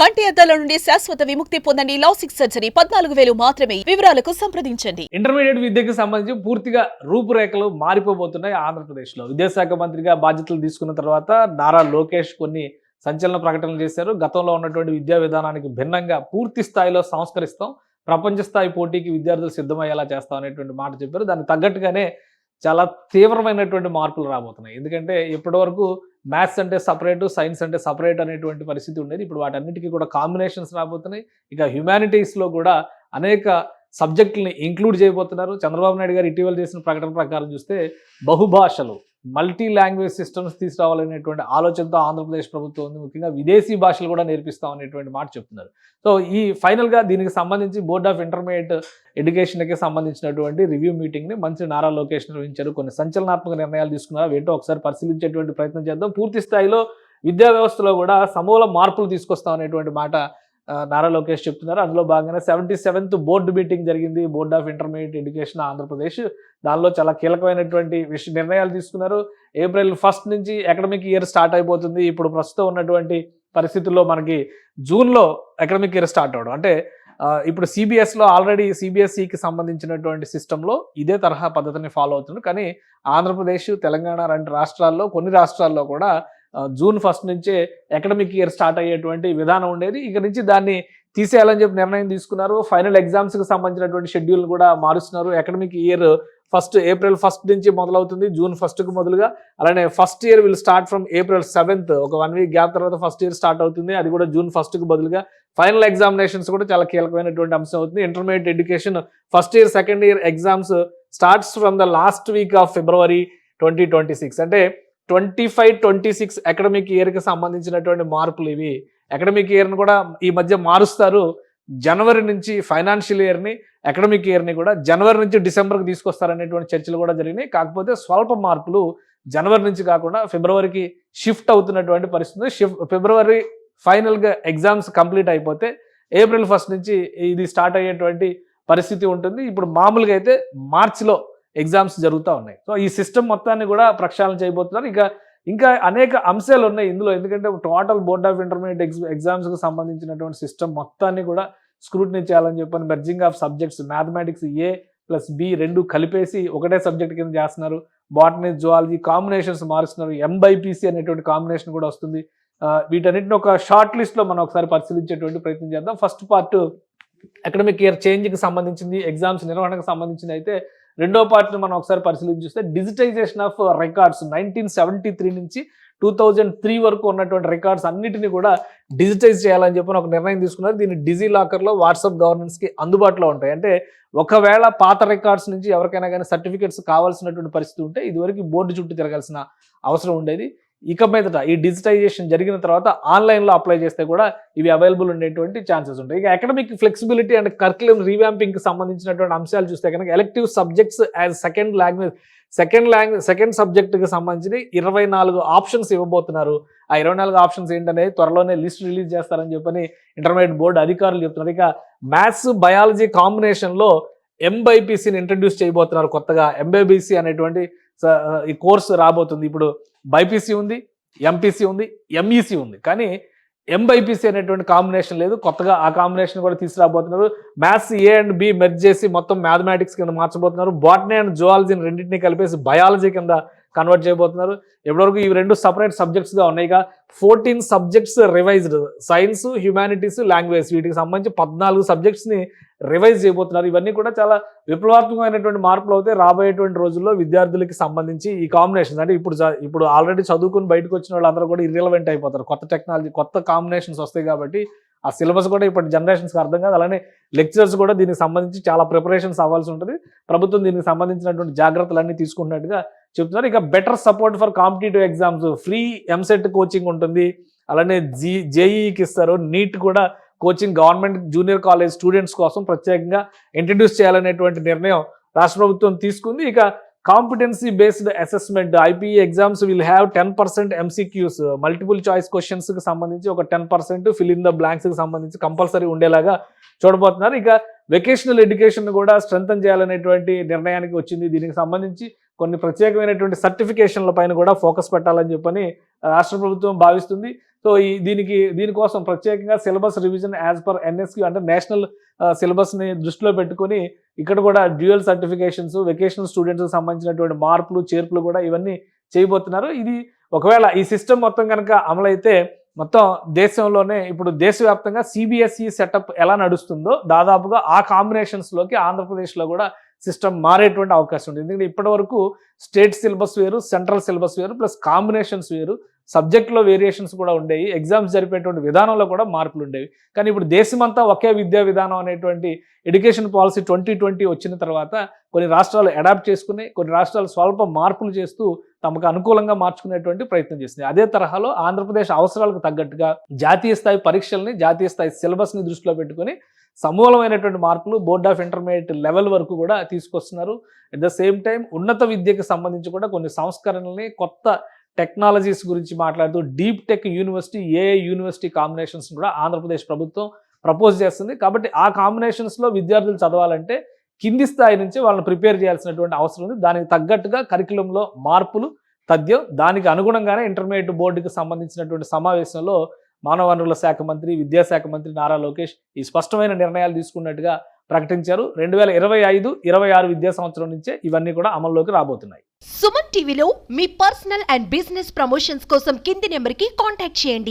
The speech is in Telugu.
కంటి అద్దాల నుండి శాశ్వత విముక్తి పొందండి. లాసిక్ సర్జరీ 14,000 మాత్రమే. వివరాలకు సంప్రదించండి. ఇంటర్మీడియట్ విద్యకు సంబంధించి పూర్తిగా రూపురేఖలు మారిపోబోతున్నాయి ఆంధ్రప్రదేశ్లో. విద్యాశాఖ మంత్రిగా బాధ్యతలు తీసుకున్న తర్వాత నారా లోకేష్ కొన్ని సంచలన ప్రకటనలు చేశారు. గతంలో ఉన్నటువంటి విద్యా విధానానికి భిన్నంగా పూర్తి స్థాయిలో సంస్కరిస్తాం, ప్రపంచ స్థాయి పోటీకి విద్యార్థులు సిద్ధమయ్యేలా చేస్తాం అనేటువంటి మాట చెప్పారు. దానికి తగ్గట్టుగానే చాలా తీవ్రమైనటువంటి మార్పులు రాబోతున్నాయి. ఎందుకంటే ఇప్పటివరకు మ్యాథ్స్ అంటే సపరేటు, సైన్స్ అంటే సపరేట్ అనేటువంటి పరిస్థితి ఉండేది. ఇప్పుడు వాటన్నిటికీ కూడా కాంబినేషన్స్ రాబోతున్నాయి. ఇక హ్యుమానిటీస్లో కూడా అనేక సబ్జెక్టులని ఇంక్లూడ్ చేయబోతున్నారు. చంద్రబాబు నాయుడు గారు ఇటీవల చేసిన ప్రకటన ప్రకారం చూస్తే బహుభాషలు, మల్టీ లాంగ్వేజ్ సిస్టమ్స్ తీసుకురావాలనేటువంటి ఆలోచనతో ఆంధ్రప్రదేశ్ ప్రభుత్వం ఉంది. ముఖ్యంగా విదేశీ భాషలు కూడా నేర్పిస్తాం అనేటువంటి మాట చెప్తున్నారు. సో ఈ ఫైనల్గా దీనికి సంబంధించి బోర్డ్ ఆఫ్ ఇంటర్మీడియట్ ఎడ్యుకేషన్కి సంబంధించినటువంటి రివ్యూ మీటింగ్ని మంత్రి నారా లోకేష్ నిర్వహించారు. కొన్ని సంచలనాత్మక నిర్ణయాలు తీసుకున్నారు. ఏంటో ఒకసారి పరిశీలించేటువంటి ప్రయత్నం చేద్దాం. పూర్తి స్థాయిలో విద్యా వ్యవస్థలో కూడా సమూల మార్పులు తీసుకొస్తాం అనేటువంటి మాట నారా లోకేష్ చెప్తున్నారు. అందులో భాగంగానే 77th బోర్డు మీటింగ్ జరిగింది, board of intermediate education Andhra Pradesh. దానిలో చాలా కీలకమైనటువంటి నిర్ణయాలు తీసుకున్నారు. April 1 నుంచి అకాడమిక్ ఇయర్ స్టార్ట్ అయిపోతుంది. ఇప్పుడు ప్రస్తుతం ఉన్నటువంటి పరిస్థితుల్లో మనకి జూన్లో అకాడమిక్ ఇయర్ స్టార్ట్ అవడం అంటే ఇప్పుడు సిబిఎస్లో ఆల్రెడీ సిబిఎస్ఈకి సంబంధించినటువంటి సిస్టంలో ఇదే తరహా పద్ధతిని ఫాలో అవుతుంది. కానీ ఆంధ్రప్రదేశ్, తెలంగాణ రెండు రాష్ట్రాల్లో, కొన్ని రాష్ట్రాల్లో కూడా June 1 నుంచే అకాడమిక్ ఇయర్ స్టార్ట్ అయ్యేటువంటి విధానం ఉండేది. ఇక నుంచి దాన్ని తీసేయాలని చెప్పి నిర్ణయం తీసుకున్నారు. ఫైనల్ ఎగ్జామ్స్కి సంబంధించినటువంటి షెడ్యూల్ కూడా మారుస్తున్నారు. అకాడమిక్ ఇయర్ April 1 నుంచి మొదలవుతుంది, June 1కు మొదలుగా. అలానే first year will start from April 7th, ఒక 1 వీక్ గ్యాప్ తర్వాత ఫస్ట్ ఇయర్ స్టార్ట్ అవుతుంది. అది కూడా June 1కు బదులుగా. ఫైనల్ ఎగ్జామినేషన్స్ కూడా చాలా కీలకమైనటువంటి అంశం అవుతుంది. Intermediate education first year, second year exams starts from the last week off February 2026. అంటే 25-26 అకాడమిక్ ఇయర్కి సంబంధించినటువంటి మార్పులు ఇవి. అకాడమిక్ ఇయర్ని కూడా ఈ మధ్య మారుస్తారు. జనవరి నుంచి ఫైనాన్షియల్ ఇయర్ని, అకాడమిక్ ఇయర్ని కూడా జనవరి నుంచి డిసెంబర్కి తీసుకొస్తారనేటువంటి చర్చలు కూడా జరిగినాయి. కాకపోతే స్వల్ప మార్పులు జనవరి నుంచి కాకుండా ఫిబ్రవరికి షిఫ్ట్ అవుతున్నటువంటి పరిస్థితి. ఫిబ్రవరి ఫైనల్గా ఎగ్జామ్స్ కంప్లీట్ అయిపోతే April 1 నుంచి ఇది స్టార్ట్ అయ్యేటువంటి పరిస్థితి ఉంటుంది. ఇప్పుడు మామూలుగా అయితే మార్చిలో ఎగ్జామ్స్ జరుగుతూ ఉన్నాయి. సో ఈ సిస్టమ్ మొత్తాన్ని కూడా ప్రక్షాళన చేయబోతున్నారు. ఇంకా అనేక అంశాలు ఉన్నాయి ఇందులో. ఎందుకంటే టోటల్ బోర్డ్ ఆఫ్ ఇంటర్మీడియట్ ఎగ్జామ్స్కి సంబంధించినటువంటి సిస్టమ్ మొత్తాన్ని కూడా స్క్రూటినీ చేయాలని చెప్పని merging of subjects, mathematics A+B రెండు కలిపేసి ఒకటే సబ్జెక్ట్ కింద చేస్తున్నారు. బాటనీ, జువాలజీ కాంబినేషన్స్ మారుస్తున్నారు. MBPC అనేటువంటి కాంబినేషన్ కూడా వస్తుంది. వీటన్నిటిని ఒక షార్ట్ లిస్ట్లో మనం ఒకసారి పరిశీలించేటువంటి ప్రయత్నం చేద్దాం. ఫస్ట్ పార్ట్ అకాడమిక్ ఇయర్ చేంజ్కి సంబంధించింది, ఎగ్జామ్స్ నిర్వహణకు సంబంధించింది అయితే, రెండో పార్ట్ని మనం ఒకసారి పరిశీలించి చూస్తే డిజిటైజేషన్ ఆఫ్ రికార్డ్స్ 1973 నుంచి 2003 వరకు ఉన్నటువంటి రికార్డ్స్ అన్నిటిని కూడా డిజిటైజ్ చేయాలని చెప్పి ఒక నిర్ణయం తీసుకున్నారు. దీన్ని డిజీ లాకర్లో వాట్సాప్ గవర్నెన్స్కి అందుబాటులో ఉంటాయి. అంటే ఒకవేళ పాత రికార్డ్స్ నుంచి ఎవరికైనా కానీ సర్టిఫికెట్స్ కావాల్సినటువంటి పరిస్థితి ఉంటే ఇదివరకు బోర్డు చుట్టూ తిరగాల్సిన అవసరం ఉండేది. ఇక మీదట ఈ డిజిటైజేషన్ జరిగిన తర్వాత ఆన్లైన్లో అప్లై చేస్తే కూడా ఇవి అవైలబుల్ ఉండేటువంటి ఛాన్సెస్ ఉంటాయి. ఇక అకాడమిక్ ఫ్లెక్సిబిలిటీ అండ్ కరికులం రీవ్యాంపింగ్కి సంబంధించినటువంటి అంశాలు చూస్తే కనుక ఎలెక్టివ్ సబ్జెక్ట్స్ యాజ్ సెకండ్ సబ్జెక్టుకి సంబంధించి 24 ఆప్షన్స్ ఇవ్వబోతున్నారు. ఆ 24 ఆప్షన్స్ ఏంటనేది త్వరలోనే లిస్ట్ రిలీజ్ చేస్తారని చెప్పని ఇంటర్మీడియట్ బోర్డు అధికారులు చెప్తున్నారు. ఇక మ్యాథ్స్, బయాలజీ కాంబినేషన్లో MBPCని ఇంట్రడ్యూస్ చేయబోతున్నారు. కొత్తగా MBPC అనేటువంటి ఈ కోర్సు రాబోతుంది. ఇప్పుడు బైపీసీ ఉంది, MPC ఉంది, MEC ఉంది, కానీ MBPC అనేటువంటి కాంబినేషన్ లేదు. కొత్తగా ఆ కాంబినేషన్ కూడా తీసుకురాబోతున్నారు. Maths A and B merge చేసి మొత్తం మ్యాథమెటిక్స్ కింద మార్చబోతున్నారు. బాటనీ అండ్ జువాలజీని రెండింటినీ కలిపేసి బయాలజీ కింద కన్వర్ట్ చేయబోతున్నారు. ఇప్పటివరకు ఇవి రెండు సపరేట్ సబ్జెక్ట్స్గా ఉన్నాయి. ఇక 14 subjects revised, science, humanities, language, వీటికి సంబంధించి 14 సబ్జెక్ట్స్ని రివైజ్ చేయబోతున్నారు. ఇవన్నీ కూడా చాలా విప్లవాత్మకమైనటువంటి మార్పులు అవుతాయి రాబోయేటువంటి రోజుల్లో విద్యార్థులకి సంబంధించి. ఈ కాంబినేషన్స్ అంటే ఇప్పుడు ఆల్రెడీ చదువుకుని బయటకు వచ్చిన వాళ్ళందరూ కూడా ఇర్రెలవెంట్ అయిపోతారు. కొత్త టెక్నాలజీ, కొత్త కాంబినేషన్స్ వస్తాయి కాబట్టి ఆ సిలబస్ కూడా ఇప్పటి జనరేషన్స్కి అర్థం కాదు. అలానే లెక్చరర్స్ కూడా దీనికి సంబంధించి చాలా ప్రిపరేషన్స్ అవ్వాల్సి ఉంటుంది. ప్రభుత్వం దీనికి సంబంధించినటువంటి జాగ్రత్తలన్నీ తీసుకున్నట్టుగా చెప్తున్నారు. ఇక better support for competitive exams, free EAMCET coaching ఉంటుంది. అలానే జేఈకి ఇస్తారు. నీట్ కూడా coaching government junior college students కోసం ప్రత్యేకంగా ఇంట్రడ్యూస్ చేయాలనేటువంటి నిర్ణయం రాష్ట్ర ప్రభుత్వం తీసుకుంది. ఇక competency based assessment, IPE exams will have 10% MCQs, multiple choice క్వశ్చన్స్కి సంబంధించి ఒక 10% ఫిల్ ఇన్ ద బ్లాంక్స్కి సంబంధించి కంపల్సరీ ఉండేలాగా చూడబోతున్నారు. ఇక వెకేషనల్ ఎడ్యుకేషన్ కూడా స్ట్రెంథన్ చేయాలనేటువంటి నిర్ణయానికి వచ్చింది. దీనికి సంబంధించి కొన్ని ప్రత్యేకమైనటువంటి సర్టిఫికేషన్ల పైన కూడా ఫోకస్ పెట్టాలని చెప్పని రాష్ట్ర ప్రభుత్వం భావిస్తుంది. సో దీనికోసం ప్రత్యేకంగా సిలబస్ రివిజన్ యాజ్ పర్ ఎన్ఎస్క్యూ అంటే నేషనల్ సిలబస్ని దృష్టిలో పెట్టుకొని ఇక్కడ కూడా డ్యూయల్ సర్టిఫికేషన్స్, వెకేషనల్ స్టూడెంట్స్కి సంబంధించినటువంటి మార్పులు చేర్పులు కూడా ఇవన్నీ చేయబోతున్నారు. ఇది ఒకవేళ ఈ సిస్టమ్ మొత్తం కనుక అమలైతే మొత్తం దేశంలోనే ఇప్పుడు దేశవ్యాప్తంగా సిబిఎస్ఈ సెటప్ ఎలా నడుస్తుందో దాదాపుగా ఆ కాంబినేషన్స్లోకి ఆంధ్రప్రదేశ్లో కూడా సిస్టమ్ మారేటువంటి అవకాశం ఉంది. ఎందుకంటే ఇప్పటి వరకు స్టేట్ సిలబస్ వేరు, సెంట్రల్ సిలబస్ వేరు, ప్లస్ కాంబినేషన్స్ వేరు, సబ్జెక్ట్లో వేరియేషన్స్ కూడా ఉండేవి, ఎగ్జామ్స్ జరిపేటువంటి విధానంలో కూడా మార్పులు ఉండేవి. కానీ ఇప్పుడు దేశమంతా ఒకే విద్యా విధానం అనేటువంటి ఎడ్యుకేషన్ పాలసీ 2020 వచ్చిన తర్వాత కొన్ని రాష్ట్రాలు అడాప్ట్ చేసుకుని, కొన్ని రాష్ట్రాలు స్వల్ప మార్పులు చేస్తూ తమకు అనుకూలంగా మార్చుకునేటువంటి ప్రయత్నం చేసింది. అదే తరహాలో ఆంధ్రప్రదేశ్ అవసరాలకు తగ్గట్టుగా జాతీయ స్థాయి పరీక్షల్ని, జాతీయ స్థాయి సిలబస్ని దృష్టిలో పెట్టుకొని సమూలమైనటువంటి మార్పులు బోర్డ్ ఆఫ్ ఇంటర్మీడియట్ లెవెల్ వరకు కూడా తీసుకొస్తున్నారు. అట్ ద సేమ్ టైం ఉన్నత విద్యకు సంబంధించి కూడా కొన్ని సంస్కరణల్ని, కొత్త టెక్నాలజీస్ గురించి మాట్లాడుతూ deep tech university, AI university combinations కూడా ఆంధ్రప్రదేశ్ ప్రభుత్వం ప్రపోజ్ చేస్తుంది. కాబట్టి ఆ కాంబినేషన్స్లో విద్యార్థులు చదవాలంటే కింది స్థాయి నుంచి వాళ్ళని ప్రిపేర్ చేయాల్సినటువంటి అవసరం ఉంది. దానికి తగ్గట్టుగా కరికులంలో మార్పులు తథ్యం. దానికి అనుగుణంగానే ఇంటర్మీడియట్ బోర్డుకి సంబంధించినటువంటి సమావేశంలో మానవ వనరుల శాఖ మంత్రి, విద్యాశాఖ మంత్రి నారా లోకేష్ ఈ స్పష్టమైన నిర్ణయాలు తీసుకున్నట్టుగా ప్రకటించారు. 2025-26 విద్యా సంవత్సరం నుంచే ఇవన్నీ కూడా అమల్లోకి రాబోతున్నాయి. సుమన్ టీవీలో మీ పర్సనల్ అండ్ బిజినెస్ ప్రమోషన్స్ కోసం కింది నెంబర్కి కాంటాక్ట్ చేయండి.